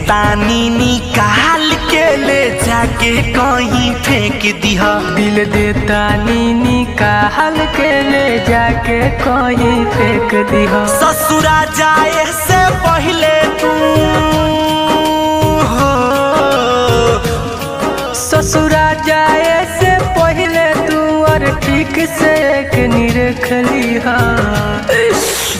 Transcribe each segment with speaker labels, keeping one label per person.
Speaker 1: तानी निकाल के ले जाके कहीं फेंक दिहा।
Speaker 2: दिल दे तानी निकाल के ले जाके कहीं फेंक दिहा।
Speaker 1: ससुरा जाए से पहले तू हो,
Speaker 2: ससुरा जाए से पहले तू और ठीक से एक निरख लिहा।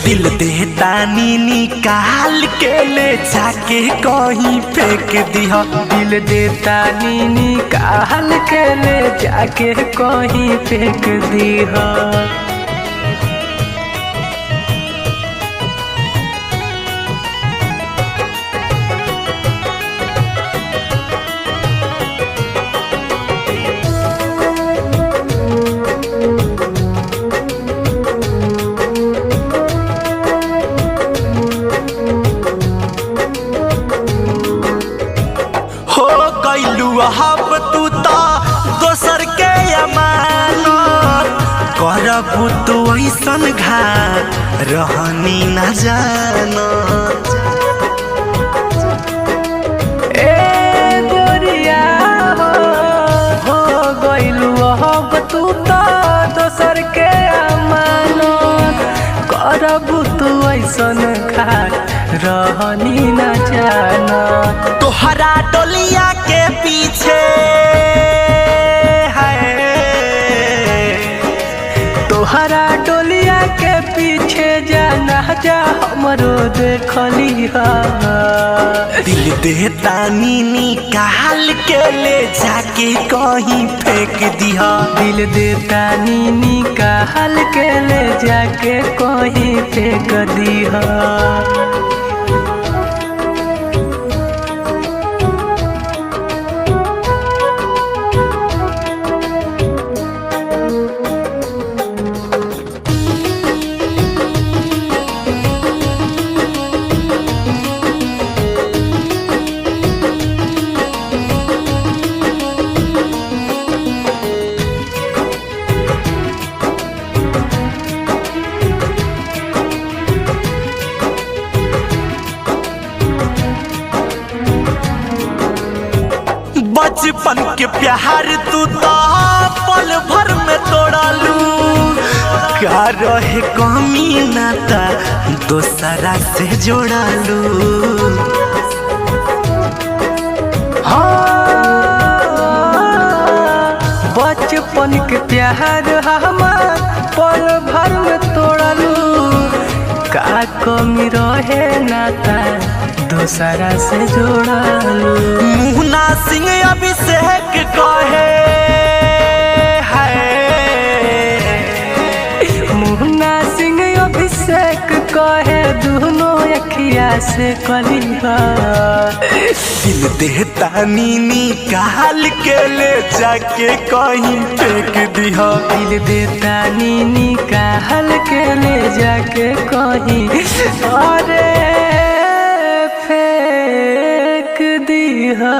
Speaker 1: दिल दे तानी निकाल के ले जाके कहीं फेंक दिहा।
Speaker 2: दिल दे तानी निकाल के ले जाके कहीं फेंक दिहा।
Speaker 1: अब तू तो दोसर के अमानत करबू तू ऐसन घाट रहनी न जानत।
Speaker 2: ए गोरिया हो गइलू अब तू तो दोसर के अमानत करबू तू ऐसन घाट रहनी न जानत।
Speaker 1: तोहरा डोलिया के पीछे है,
Speaker 2: तोहरा डोलिया के पीछे जाना जा हमरो देखली हा।
Speaker 1: दिल दे तानी निकाल के ले जाके कहीं फेंक दिहा।
Speaker 2: दिल दे तानी निकाल के ले जाके कहीं फेंक दिहा।
Speaker 1: बचपन के प्यार तू तो पल भर में तोड़लू। का रहे कमी नाता दोसरा से जोड़लू।
Speaker 2: बचपन के प्यार हमार पल भर में तोड़लू। का कमी रहे नाता दोसरा से जोड़लू।
Speaker 1: मुन्ना सिंह अभिषेक कहे है,
Speaker 2: मुन्ना सिंह अभिषेक कहे दोनों अखिया से कलिहा।
Speaker 1: दिल दे तानी निकाल के ले जाके कहीं फेंक दिहा।
Speaker 2: दिल दे तानी निकाल के ले जाके कहीं अरे फेंक दिहा।